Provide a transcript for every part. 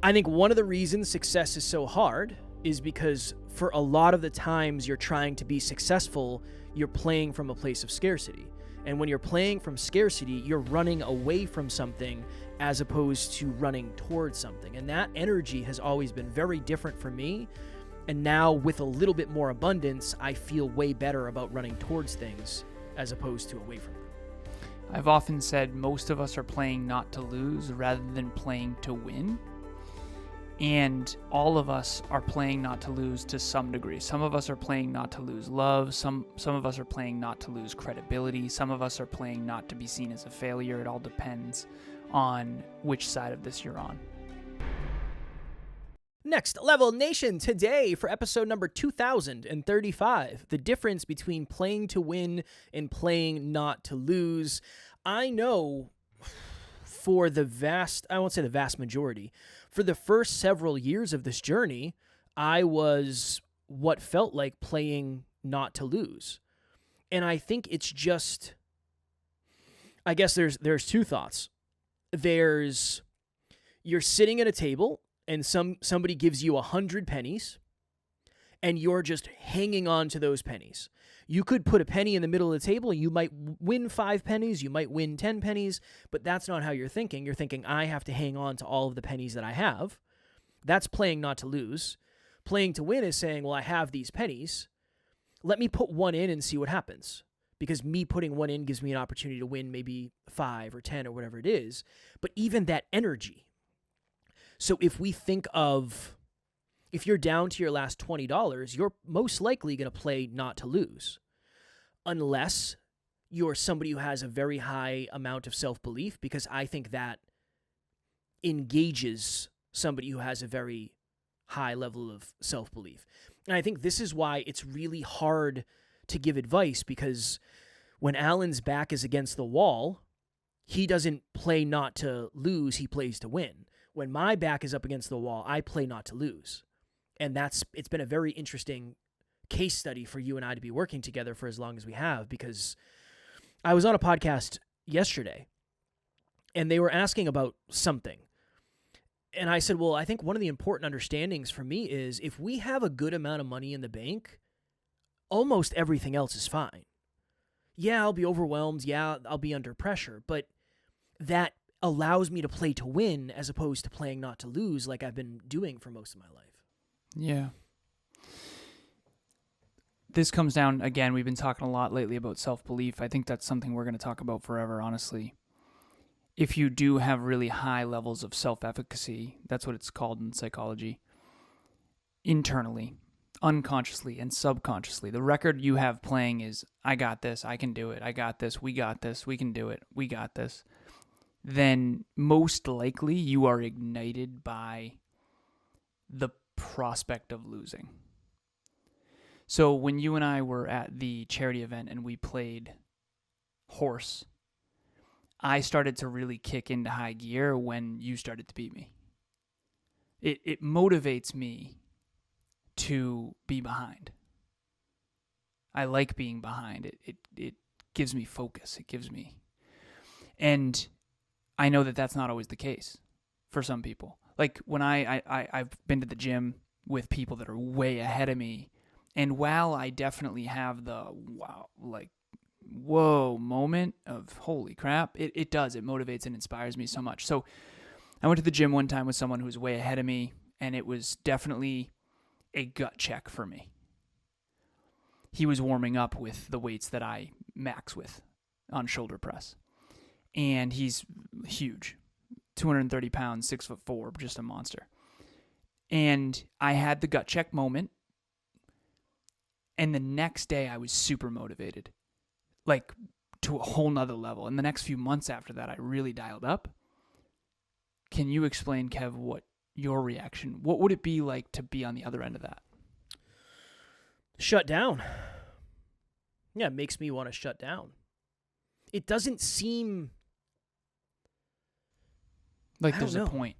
I think one of the reasons success is so hard is because for a lot of the times you're trying to be successful, you're playing from a place of scarcity. And when you're playing from scarcity, you're running away from something as opposed to running towards something. And that energy has always been very different for me. And now with a little bit more abundance, I feel way better about running towards things as opposed to away from them. I've often said most of us are playing not to lose rather than playing to win. And all of us are playing not to lose to some degree. Some of us are playing not to lose love. Some of us are playing not to lose credibility. Some of us are playing not to be seen as a failure. It all depends on which side of this you're on. Next Level Nation, today for episode number 2035, the difference between playing to win and playing not to lose. I know for the I won't say the vast majority, for the first several years of this journey, I was what felt like playing not to lose. And I think it's just, I guess there's two thoughts. There's, you're sitting at a table and somebody gives you 100 pennies and you're just hanging on to those pennies. You could put a penny in the middle of the table. You might win 5 pennies. You might win 10 pennies, but that's not how you're thinking. You're thinking, I have to hang on to all of the pennies that I have. That's playing not to lose. Playing to win is saying, well, I have these pennies. Let me put one in and see what happens. Because me putting one in gives me an opportunity to win maybe 5 or 10 or whatever it is. But even that energy. So if we think of, if you're down to your last $20, you're most likely going to play not to lose. Unless you're somebody who has a very high amount of self-belief, because I think that engages somebody who has a very high level of self-belief. And I think this is why it's really hard to give advice, because when Alan's back is against the wall, he doesn't play not to lose, he plays to win. When my back is up against the wall, I play not to lose. And it's been a very interesting case study for you and I to be working together for as long as we have, because I was on a podcast yesterday and they were asking about something. And I said, well, I think one of the important understandings for me is if we have a good amount of money in the bank, almost everything else is fine. Yeah, I'll be overwhelmed. Yeah, I'll be under pressure, but that allows me to play to win as opposed to playing not to lose like I've been doing for most of my life. Yeah. This comes down, again, we've been talking a lot lately about self-belief. I think that's something we're going to talk about forever, honestly. If you do have really high levels of self-efficacy, that's what it's called in psychology, internally, unconsciously, and subconsciously, the record you have playing is, I got this, I can do it, I got this, we can do it, we got this, then most likely you are ignited by the prospect of losing. So when you and I were at the charity event and we played horse, I started to really kick into high gear when you started to beat me. It motivates me to be behind. I like being behind. It gives me focus. And I know that that's not always the case for some people. Like when I've been to the gym with people that are way ahead of me, and while I definitely have the whoa moment of holy crap, it motivates and inspires me so much. So I went to the gym one time with someone who was way ahead of me, and it was definitely a gut check for me. He was warming up with the weights that I max with on shoulder press, and he's huge. 230 pounds, 6'4", just a monster. And I had the gut check moment. And the next day I was super motivated, like to a whole nother level. And the next few months after that, I really dialed up. Can you explain, Kev, what would it be like to be on the other end of that? Shut down. Yeah, it makes me want to shut down. It doesn't seem like there's a point.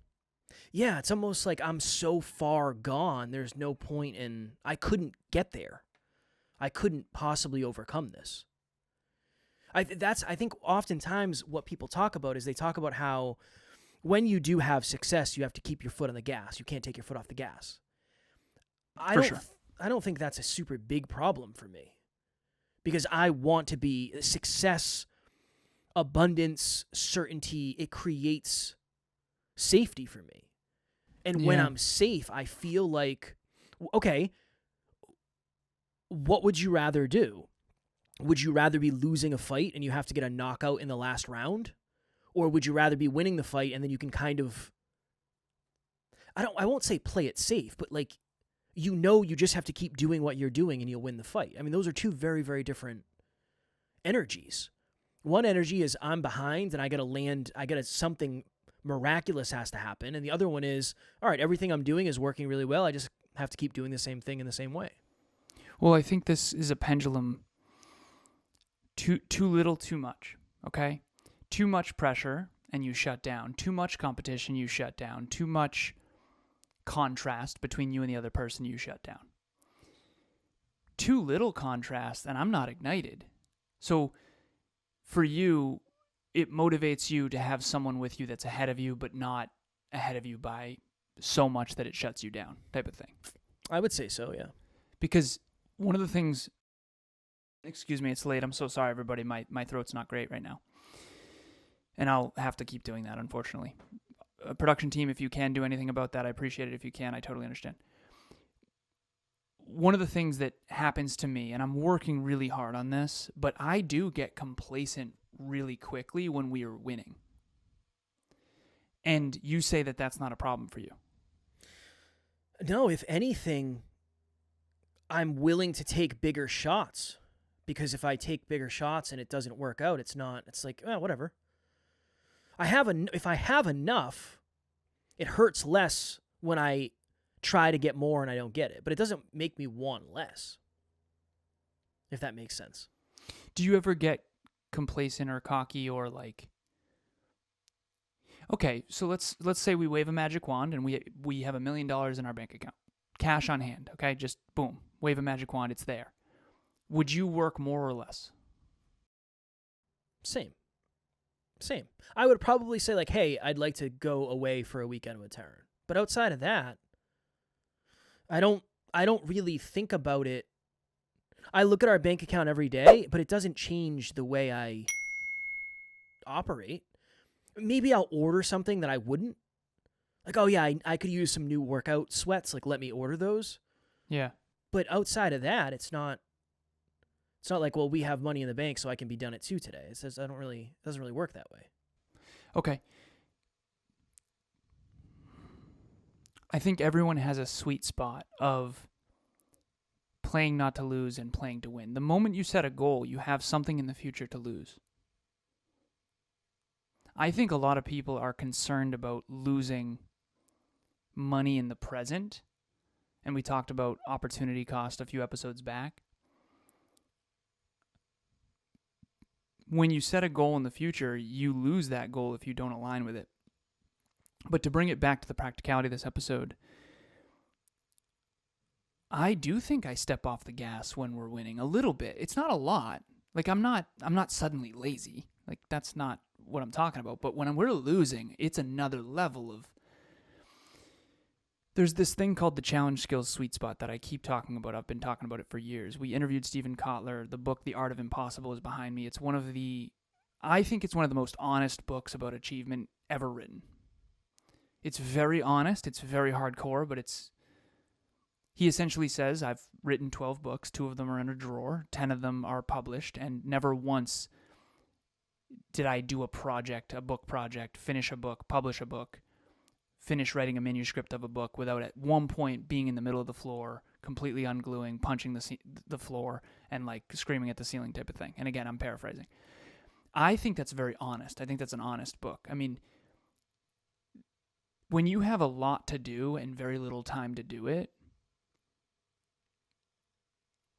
Yeah, it's almost like I'm so far gone, there's no point in, I couldn't get there. I couldn't possibly overcome this. I think oftentimes what people talk about is they talk about how when you do have success, you have to keep your foot on the gas. You can't take your foot off the gas. I don't think that's a super big problem for me, because I want to be success, abundance, certainty. It creates safety for me. And when I'm safe, I feel like, okay, what would you rather do? Would you rather be losing a fight and you have to get a knockout in the last round? Or would you rather be winning the fight and then you can kind of, I won't say play it safe, but like, you just have to keep doing what you're doing and you'll win the fight. I mean, those are two very, very different energies. One energy is I'm behind and I got to land, something miraculous has to happen. And the other one is, all right, everything I'm doing is working really well. I just have to keep doing the same thing in the same way. Well, I think this is a pendulum. Too little, too much, okay? Too much pressure and you shut down. Too much competition, you shut down. Too much contrast between you and the other person, you shut down. Too little contrast and I'm not ignited. So for you, it motivates you to have someone with you that's ahead of you, but not ahead of you by so much that it shuts you down, type of thing. I would say so, yeah. Because one of the things, excuse me, it's late. I'm so sorry, everybody. My throat's not great right now. And I'll have to keep doing that, unfortunately. Production team, if you can do anything about that, I appreciate it. If you can, I totally understand. One of the things that happens to me, and I'm working really hard on this, but I do get complacent really quickly when we are winning. And you say that that's not a problem for you. No, if anything, I'm willing to take bigger shots, because if I take bigger shots and it doesn't work out, it's like, whatever. If I have enough, it hurts less when I try to get more and I don't get it, but it doesn't make me want less, if that makes sense. Do you ever get complacent or cocky or like, okay, so let's say we wave a magic wand and we have $1 million in our bank account, cash on hand, okay? Just boom, wave a magic wand, it's there. Would you work more or less? Same. I would probably say like, hey, I'd like to go away for a weekend with Taryn. But outside of that, I don't really think about it. I look at our bank account every day, but it doesn't change the way I operate. Maybe I'll order something that I wouldn't. Like, oh yeah, I could use some new workout sweats. Like, let me order those. Yeah. But outside of that, it's not like, well, we have money in the bank, so I can be done at 2 today. It says it doesn't really work that way. Okay. I think everyone has a sweet spot of playing not to lose and playing to win. The moment you set a goal, you have something in the future to lose. I think a lot of people are concerned about losing money in the present, and we talked about opportunity cost a few episodes back. When you set a goal in the future, you lose that goal if you don't align with it. But to bring it back to the practicality of this episode, I do think I step off the gas when we're winning a little bit. It's not a lot. Like I'm not suddenly lazy. Like that's not what I'm talking about. But when we're losing, it's another level of. There's this thing called the challenge skills sweet spot that I keep talking about. I've been talking about it for years. We interviewed Stephen Kotler. The book, The Art of Impossible, is behind me. I think it's one of the most honest books about achievement ever written. It's very honest. It's very hardcore, but he essentially says, I've written 12 books. 2 of them are in a drawer. 10 of them are published, and never once did I do a book project, finish a book, publish a book, finish writing a manuscript of a book without at one point being in the middle of the floor, completely ungluing, punching the floor, and like screaming at the ceiling type of thing. And again, I'm paraphrasing. I think that's very honest. I think that's an honest book. I mean, when you have a lot to do and very little time to do it,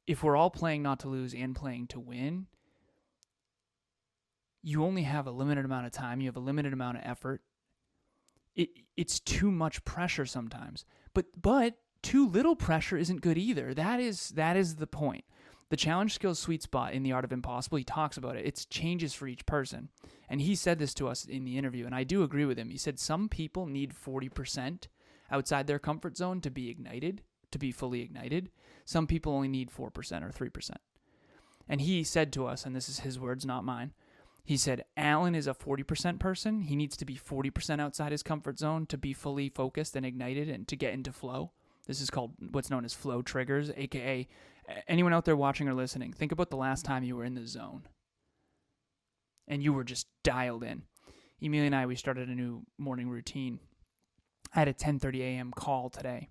if we're all playing not to lose and playing to win, you only have a limited amount of time. You have a limited amount of effort. It's too much pressure sometimes. But too little pressure isn't good either. That is the point. The challenge skills sweet spot in The Art of Impossible, he talks about it. It changes for each person. And he said this to us in the interview, and I do agree with him. He said some people need 40% outside their comfort zone to be ignited, to be fully ignited. Some people only need 4% or 3%. And he said to us, and this is his words, not mine, he said, Alan is a 40% person. He needs to be 40% outside his comfort zone to be fully focused and ignited and to get into flow. This is called what's known as flow triggers, aka anyone out there watching or listening, think about the last time you were in the zone and you were just dialed in. Emilia and I, we started a new morning routine. I had a 10:30 a.m. call today,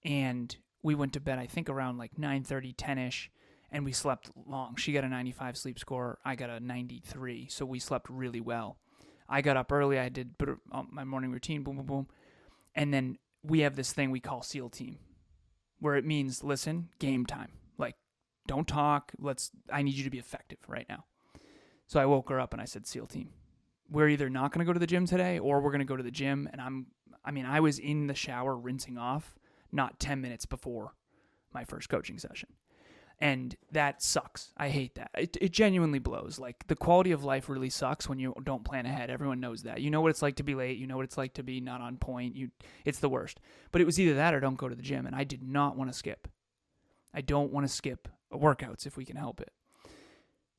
and we went to bed, I think, around like 9:30, 10-ish, and we slept long. She got a 95 sleep score. I got a 93, so we slept really well. I got up early. I did my morning routine, boom, boom, boom, and then we have this thing we call SEAL Team, where it means, listen, game time. Like, don't talk. I need you to be effective right now. So I woke her up and I said, SEAL Team, we're either not going to go to the gym today or we're going to go to the gym. And I was in the shower rinsing off not 10 minutes before my first coaching session. And that sucks. I hate that. It genuinely blows. Like, the quality of life really sucks when you don't plan ahead. Everyone knows that. You know what it's like to be late. You know what it's like to be not on point. It's the worst. But it was either that or don't go to the gym. And I did not want to skip. I don't want to skip workouts if we can help it.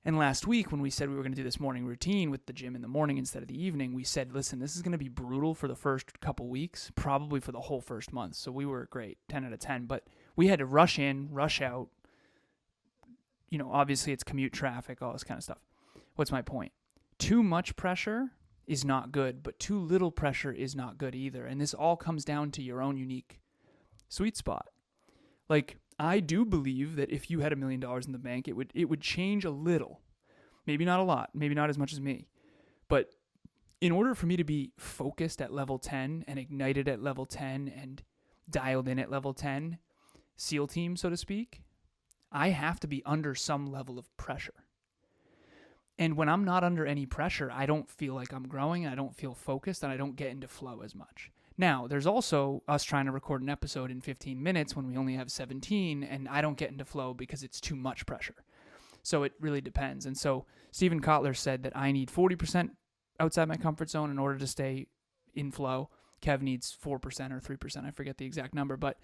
And last week when we said we were going to do this morning routine with the gym in the morning instead of the evening, we said, listen, this is going to be brutal for the first couple weeks, probably for the whole first month. So we were great, 10 out of 10. But we had to rush in, rush out. You know, obviously it's commute traffic, all this kind of stuff. What's my point? Too much pressure is not good, but too little pressure is not good either. And this all comes down to your own unique sweet spot. Like, I do believe that if you had $1 million in the bank, it would change a little. Maybe not a lot, maybe not as much as me. But in order for me to be focused at level 10 and ignited at level 10 and dialed in at level 10, SEAL Team, so to speak, I have to be under some level of pressure. And when I'm not under any pressure, I don't feel like I'm growing, I don't feel focused, and I don't get into flow as much. Now, there's also us trying to record an episode in 15 minutes when we only have 17, and I don't get into flow because it's too much pressure. So it really depends. And so Stephen Kotler said that I need 40% outside my comfort zone in order to stay in flow. Kev needs 4% or 3%. I forget the exact number, but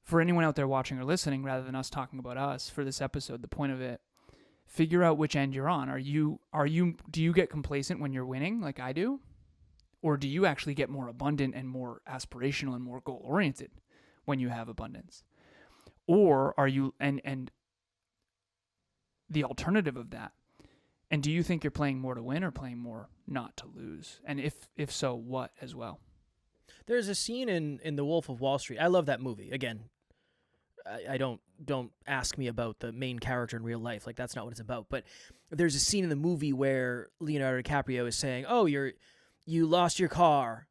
for anyone out there watching or listening, rather than us talking about us for this episode, the point of it, figure out which end you're on. Do you get complacent when you're winning like I do? Or do you actually get more abundant and more aspirational and more goal-oriented when you have abundance? Or are you, and the alternative of that, and do you think you're playing more to win or playing more not to lose? And if so, what as well? There's a scene in The Wolf of Wall Street. I love that movie. Again, I don't ask me about the main character in real life. Like, that's not what it's about. But there's a scene in the movie where Leonardo DiCaprio is saying, "Oh, you lost your car.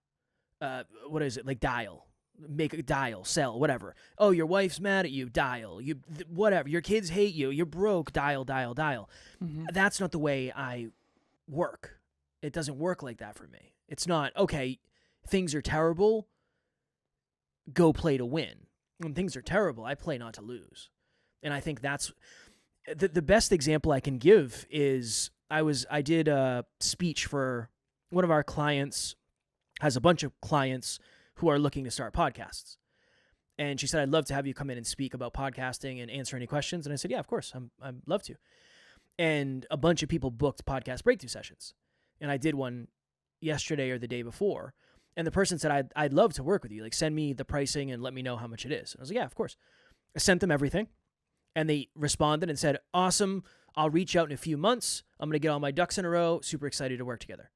What is it? Like, dial. Make a dial. Sell. Whatever. Oh, your wife's mad at you. Dial. Whatever. Your kids hate you. You're broke. Dial. Dial. Dial." Mm-hmm. That's not the way I work. It doesn't work like that for me. It's not, okay, things are terrible, go play to win. When things are terrible, I play not to lose. And I think that's the best example I can give is I did a speech for one of our clients, has a bunch of clients who are looking to start podcasts. And she said, "I'd love to have you come in and speak about podcasting and answer any questions." And I said, "Yeah, of course, I'd love to." And a bunch of people booked podcast breakthrough sessions. And I did one yesterday or the day before. And the person said, I'd love to work with you. Like, send me the pricing and let me know how much it is. And I was like, yeah, of course. I sent them everything. And they responded and said, awesome. I'll reach out in a few months. I'm going to get all my ducks in a row. Super excited to work together.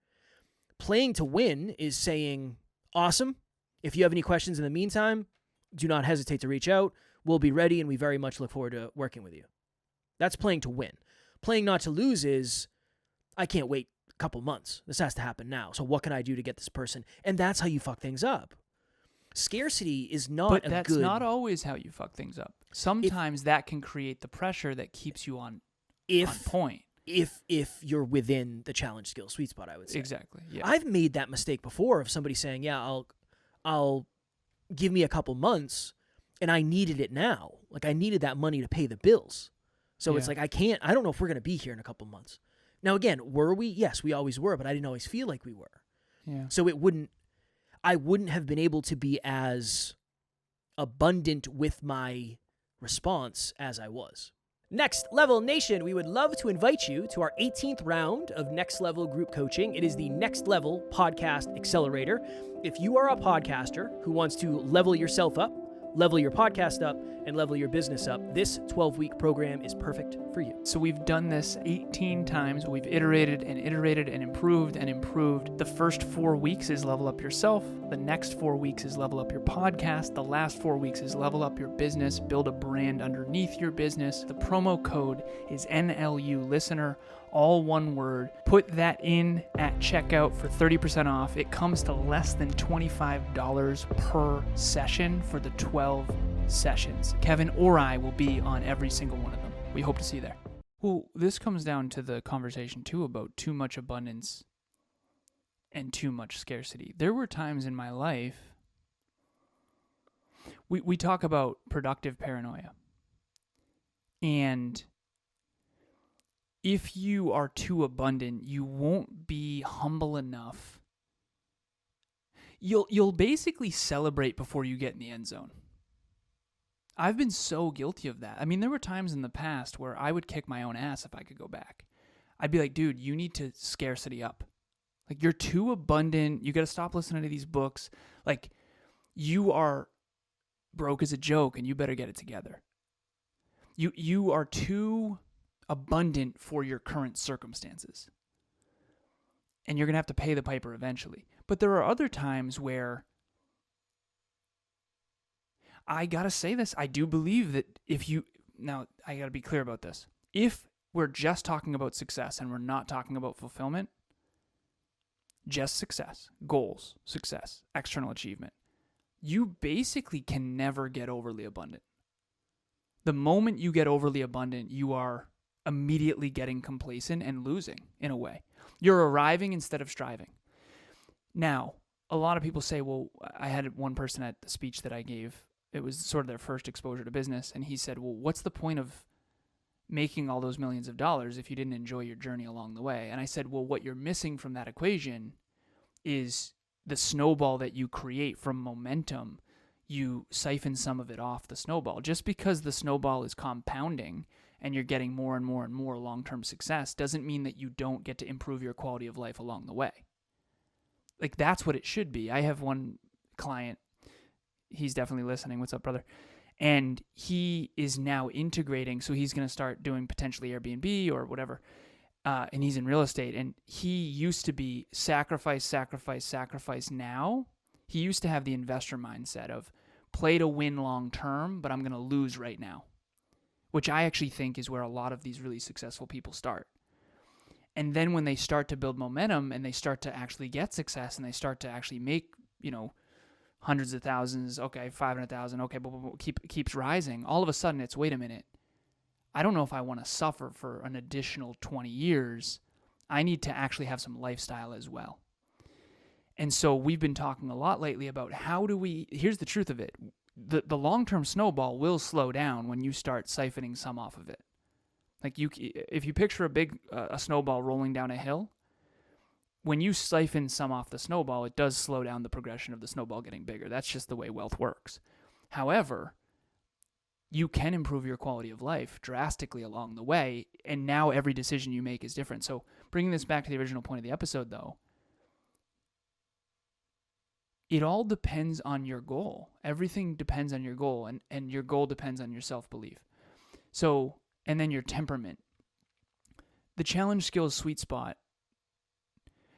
Playing to win is saying, awesome. If you have any questions in the meantime, do not hesitate to reach out. We'll be ready, and we very much look forward to working with you. That's playing to win. Playing not to lose is, I can't wait couple months. This has to happen now. So what can I do to get this person? And that's how you fuck things up. Scarcity is not But that's not always how you fuck things up. Sometimes that can create the pressure that keeps you on point. If you're within the challenge skill sweet spot, I would say. Exactly. Yeah. I've made that mistake before of somebody saying, yeah, I'll give me a couple months, and I needed it now. Like, I needed that money to pay the bills. So it's Yeah. like, I don't know if we're going to be here in a couple months. Now, again, were we? Yes, we always were, but I didn't always feel like we were. Yeah. So I wouldn't have been able to be as abundant with my response as I was. Next Level Nation, we would love to invite you to our 18th round of Next Level group coaching. It is the Next Level Podcast Accelerator. If you are a podcaster who wants to level yourself up, level your podcast up, and level your business up, this 12-week program is perfect for you. So we've done this 18 times. We've iterated and improved and improved. The first 4 weeks is level up yourself. The next 4 weeks is level up your podcast. The last 4 weeks is level up your business, build a brand underneath your business. The promo code is NLU Listener, all one word. Put that in at checkout for 30% off. It comes to less than $25 per session for the 12 sessions. Kevin or I will be on every single one of them. We hope to see you there. Well, this comes down to the conversation too about too much abundance and too much scarcity. There were times in my life, we talk about productive paranoia. And if you are too abundant, you won't be humble enough. You'll basically celebrate before you get in the end zone. I've been so guilty of that. I mean, there were times in the past where I would kick my own ass if I could go back. I'd be like, dude, you need to scarcity up. Like, you're too abundant. You got to stop listening to these books. Like, you are broke as a joke and you better get it together. You are too abundant for your current circumstances. And you're going to have to pay the piper eventually. But there are other times where I got to say this. I do believe that now I got to be clear about this. If we're just talking about success and we're not talking about fulfillment, just success, goals, success, external achievement, you basically can never get overly abundant. The moment you get overly abundant, you are immediately getting complacent and losing in a way. You're arriving instead of striving. Now, a lot of people say, well, I had one person at the speech that I gave. It was sort of their first exposure to business. And he said, well, what's the point of making all those millions of dollars if you didn't enjoy your journey along the way? And I said, well, what you're missing from that equation is the snowball that you create from momentum. You siphon some of it off the snowball. Just because the snowball is compounding and you're getting more and more and more long-term success doesn't mean that you don't get to improve your quality of life along the way. Like, that's what it should be. I have one client. He's definitely listening. What's up, brother? And he is now integrating. So he's going to start doing potentially Airbnb or whatever. And he's in real estate. And he used to be sacrifice. Now he used to have the investor mindset of play to win long term, but I'm going to lose right now, which I actually think is where a lot of these really successful people start. And then when they start to build momentum and they start to actually get success and they start to actually make, hundreds of thousands, okay, 500,000, okay, keeps rising. All of a sudden it's, wait a minute, I don't know if I want to suffer for an additional 20 years. I need to actually have some lifestyle as well. And so we've been talking a lot lately about here's the truth of it. The long-term snowball will slow down when you start siphoning some off of it. Like if you picture a snowball rolling down a hill, when you siphon some off the snowball, it does slow down the progression of the snowball getting bigger. That's just the way wealth works. However, you can improve your quality of life drastically along the way, and now every decision you make is different. So bringing this back to the original point of the episode, though, it all depends on your goal. Everything depends on your goal, and your goal depends on your self-belief. So, and then your temperament. The challenge skills sweet spot.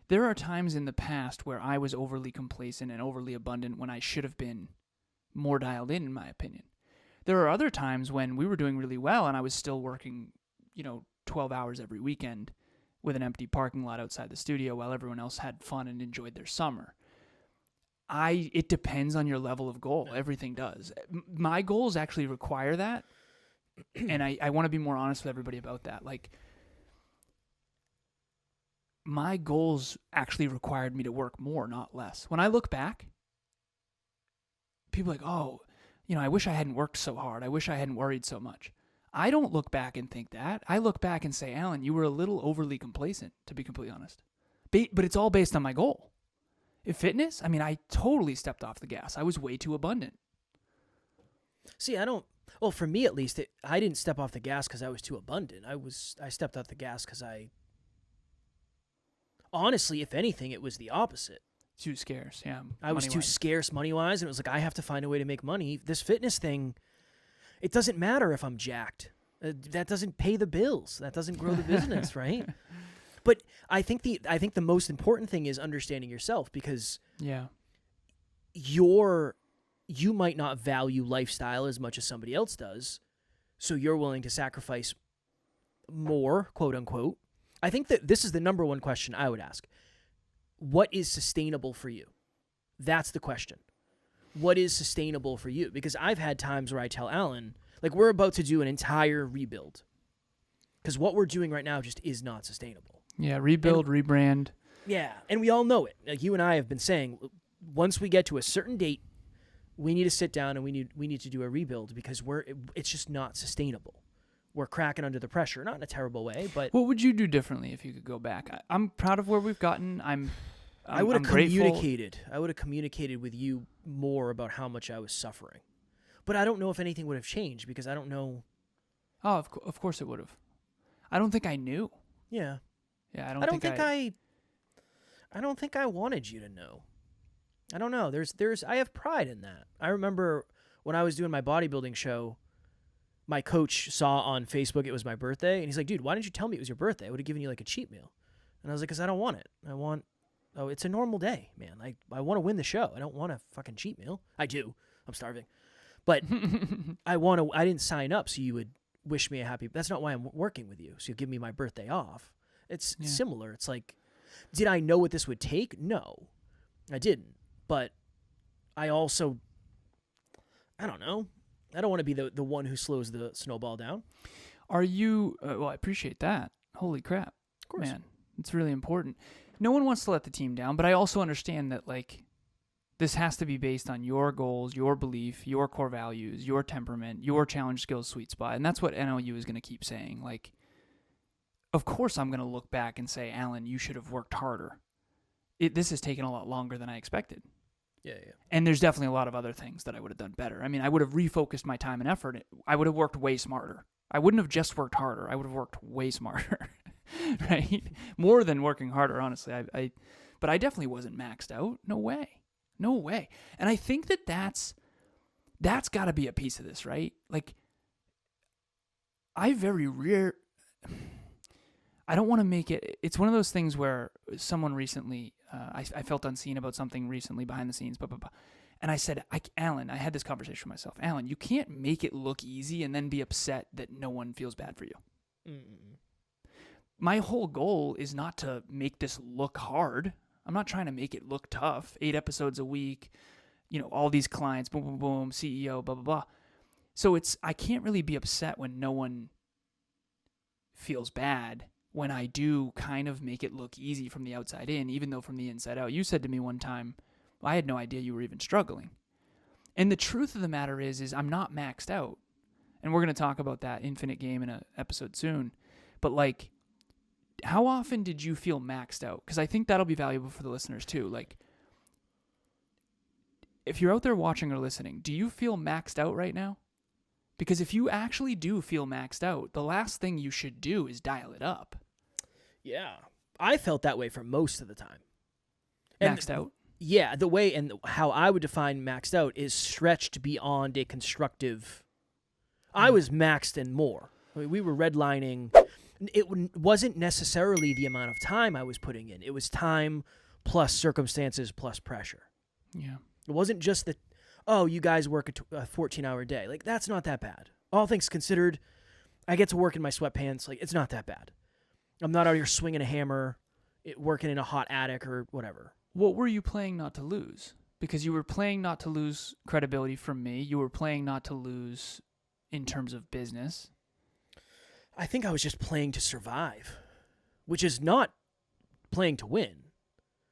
There are times in the past where I was overly complacent and overly abundant when I should have been more dialed in my opinion. There are other times when we were doing really well and I was still working, 12 hours every weekend with an empty parking lot outside the studio while everyone else had fun and enjoyed their summer. It depends on your level of goal. Everything does. My goals actually require that. And I want to be more honest with everybody about that. Like, my goals actually required me to work more, not less. When I look back, people are like, oh, I wish I hadn't worked so hard. I wish I hadn't worried so much. I don't look back and think that. I look back and say, Alan, you were a little overly complacent, to be completely honest. But it's all based on my goal. If fitness, I mean, I totally stepped off the gas. I was way too abundant. See, well, for me at least, I didn't step off the gas because I was too abundant. I stepped off the gas because honestly, if anything, it was the opposite. Too scarce, yeah. I was too scarce money-wise, and it was like, I have to find a way to make money. This fitness thing, it doesn't matter if I'm jacked. That doesn't pay the bills. That doesn't grow the business, right? But I think the most important thing is understanding yourself, because you might not value lifestyle as much as somebody else does, so you're willing to sacrifice more, quote unquote. I think that this is the number one question I would ask. What is sustainable for you? That's the question. What is sustainable for you? Because I've had times where I tell Alan, like, we're about to do an entire rebuild, because what we're doing right now just is not sustainable. Yeah, rebuild, rebrand. Yeah, and we all know it. Like, you and I have been saying, once we get to a certain date, we need to sit down and we need to do a rebuild, because it's just not sustainable. We're cracking under the pressure, not in a terrible way, but... What would you do differently if you could go back? I'm proud of where we've gotten. I would have communicated. I would have communicated with you more about how much I was suffering. But I don't know if anything would have changed, because I don't know... Oh, of course it would have. I don't think I knew. Yeah. Yeah, I don't think I wanted you to know. I don't know. I have pride in that. I remember when I was doing my bodybuilding show, my coach saw on Facebook it was my birthday, and he's like, dude, why didn't you tell me it was your birthday? I would have given you like a cheat meal. And I was like, because I don't want it. It's a normal day, man. I want to win the show. I don't want a fucking cheat meal. I do. I'm starving. But I didn't sign up so you would wish me a happy... That's not why I'm working with you. So you give me my birthday off. It's similar. It's like, did I know what this would take? No, I didn't. But I also, I don't know. I don't want to be the one who slows the snowball down. Are you... well, I appreciate that. Holy crap. Of course. Man, it's really important. No one wants to let the team down, but I also understand that, like, this has to be based on your goals, your belief, your core values, your temperament, your challenge skills sweet spot. And that's what NLU is going to keep saying. Like, of course I'm going to look back and say, Alan, you should have worked harder. This has taken a lot longer than I expected. Yeah. And there's definitely a lot of other things that I would have done better. I mean, I would have refocused my time and effort. I would have worked way smarter. I wouldn't have just worked harder. I would have worked way smarter, right? More than working harder, honestly. But I definitely wasn't maxed out. No way. And I think that's got to be a piece of this, right? Like, I don't want to make it... It's one of those things where someone recently... I felt unseen about something recently behind the scenes, and I said, Alan, I had this conversation with myself. Alan, you can't make it look easy and then be upset that no one feels bad for you. Mm-mm. My whole goal is not to make this look hard. I'm not trying to make it look tough. 8 episodes a week, all these clients, boom, boom, boom, CEO, blah, blah, blah. So I can't really be upset when no one feels bad when I do kind of make it look easy from the outside in, even though from the inside out. You said to me one time, I had no idea you were even struggling. And the truth of the matter is I'm not maxed out. And we're going to talk about that infinite game in an episode soon. But, like, how often did you feel maxed out? Because I think that'll be valuable for the listeners too. Like, if you're out there watching or listening, do you feel maxed out right now? Because if you actually do feel maxed out, the last thing you should do is dial it up. Yeah. I felt that way for most of the time. Maxed out? Yeah. The way and how I would define maxed out is stretched beyond a constructive... I was maxed and more. I mean, we were redlining. It wasn't necessarily the amount of time I was putting in. It was time plus circumstances plus pressure. Yeah. It wasn't just that, you guys work a 14-hour day. Like, that's not that bad. All things considered, I get to work in my sweatpants. Like, it's not that bad. I'm not out here swinging a hammer, working in a hot attic or whatever. What were you playing not to lose? Because you were playing not to lose credibility from me. You were playing not to lose in terms of business. I think I was just playing to survive, which is not playing to win.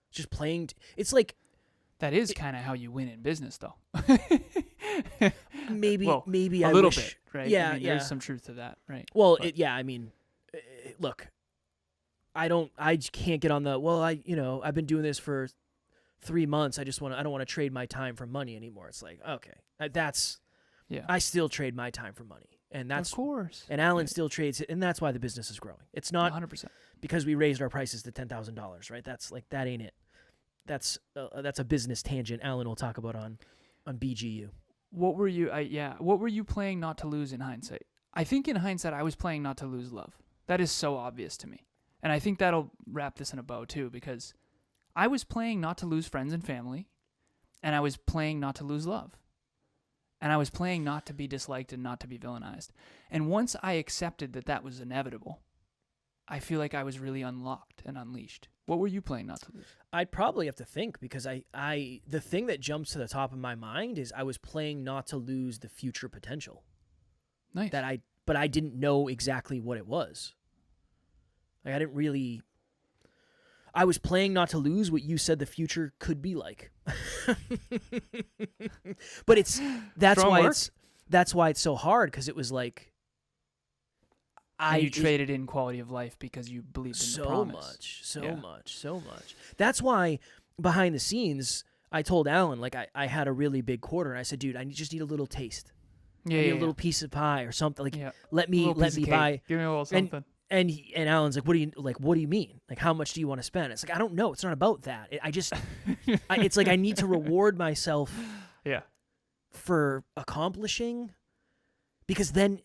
It's just playing. It's like... That is kind of how you win in business, though. maybe well, maybe a I little wish, bit. right? Yeah, I mean, there's some truth to that, right? Well, look, I can't get on I've been doing this for 3 months. I don't want to trade my time for money anymore. It's like, okay, I still trade my time for money. And that's, of course. And Alan still trades it, and that's why the business is growing. It's not 100% because we raised our prices to $10,000, right? That's like, that ain't it. That's a business tangent Alan will talk about on BGU. What were you playing not to lose in hindsight? I think in hindsight, I was playing not to lose love. That is so obvious to me. And I think that'll wrap this in a bow too, because I was playing not to lose friends and family, and I was playing not to lose love. And I was playing not to be disliked and not to be villainized. And once I accepted that that was inevitable, I feel like I was really unlocked and unleashed. What were you playing not to lose? I'd probably have to think, because the thing that jumps to the top of my mind is I was playing not to lose the future potential. Nice. But I didn't know exactly what it was. Like, I didn't really... I was playing not to lose what you said the future could be like. But that's why it's so hard, because it was like... you traded in quality of life because you believed in the promise. So much. That's why behind the scenes, I told Alan, like, I had a really big quarter, and I said, dude, I just need a little taste. I need a little piece of pie or something. Like, let me buy. Give me a little something. And Alan's like, what do you mean? Like, how much do you want to spend? It's like, I don't know. It's not about that. It's like I need to reward myself for accomplishing, because then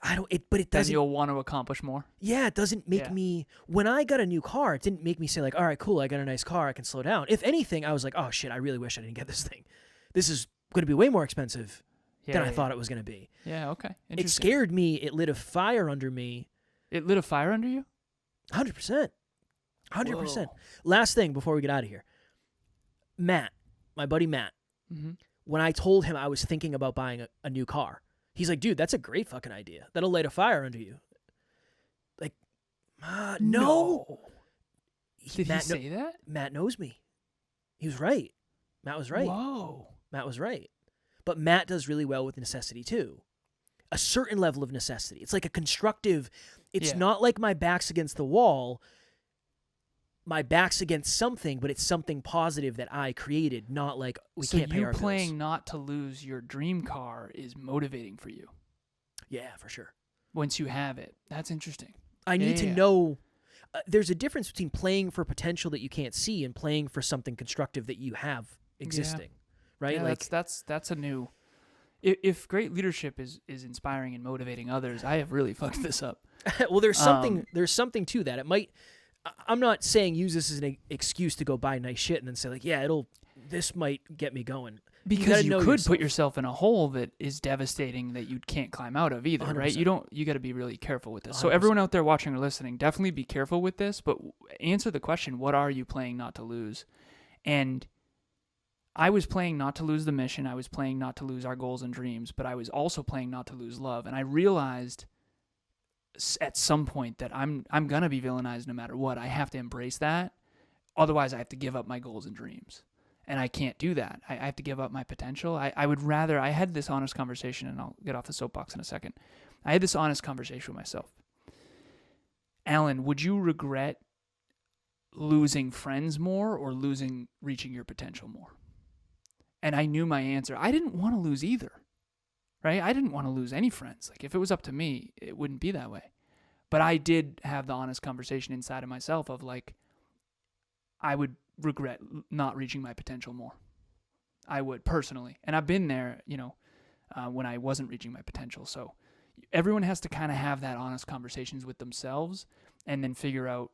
it doesn't. Then you'll want to accomplish more. Yeah, it doesn't make me, when I got a new car, it didn't make me say like, all right, cool, I got a nice car, I can slow down. If anything, I was like, oh shit, I really wish I didn't get this thing. This is going to be way more expensive than I thought it was going to be. Yeah, okay. It scared me. It lit a fire under me. It lit a fire under you? 100%. 100%. Last thing before we get out of here. Matt, my buddy Matt, when I told him I was thinking about buying a new car, he's like, dude, that's a great fucking idea. That'll light a fire under you. Like, no. Did he say that? Matt knows me. He was right. Matt was right. Whoa. Matt was right. But Matt does really well with necessity too. A certain level of necessity. It's like a constructive... It's not like my back's against the wall. My back's against something, but it's something positive that I created, not like we can't pay our bills. So you playing not to lose your dream car is motivating for you. Yeah, for sure. Once you have it. That's interesting. I need to know... there's a difference between playing for potential that you can't see and playing for something constructive that you have existing. Right? Yeah, like, that's a new... If great leadership is inspiring and motivating others, I have really fucked this up. Well, there's something to that. It might. I'm not saying use this as an excuse to go buy nice shit and then say like, yeah, this might get me going. Because you could put yourself in a hole that is devastating that you can't climb out of either, 100%. right? You got to be really careful with this. 100%. So everyone out there watching or listening, definitely be careful with this, but answer the question, what are you playing not to lose? And I was playing not to lose the mission. I was playing not to lose our goals and dreams, but I was also playing not to lose love. And I realized at some point that I'm going to be villainized no matter what. I have to embrace that. Otherwise, I have to give up my goals and dreams. And I can't do that. I have to give up my potential. I would rather, I had this honest conversation, and I'll get off the soapbox in a second. I had this honest conversation with myself. Alan, would you regret losing friends more or reaching your potential more? And I knew my answer. I didn't want to lose either, right? I didn't want to lose any friends. Like, if it was up to me, it wouldn't be that way. But I did have the honest conversation inside of myself of like, I would regret not reaching my potential more. I would, personally. And I've been there, when I wasn't reaching my potential. So everyone has to kind of have that honest conversations with themselves and then figure out,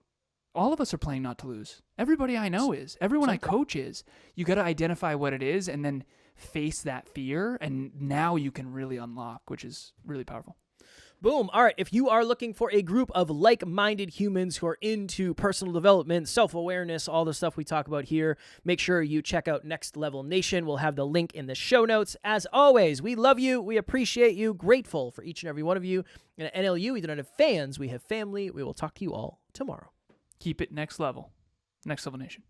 all of us are playing not to lose. Everybody I know is. Everyone I coach is. You got to identify what it is and then face that fear. And now you can really unlock, which is really powerful. Boom. All right. If you are looking for a group of like-minded humans who are into personal development, self-awareness, all the stuff we talk about here, make sure you check out Next Level Nation. We'll have the link in the show notes. As always, we love you. We appreciate you. Grateful for each and every one of you. And at NLU, we do not have fans. We have family. We will talk to you all tomorrow. Keep it next level. Next Level Nation.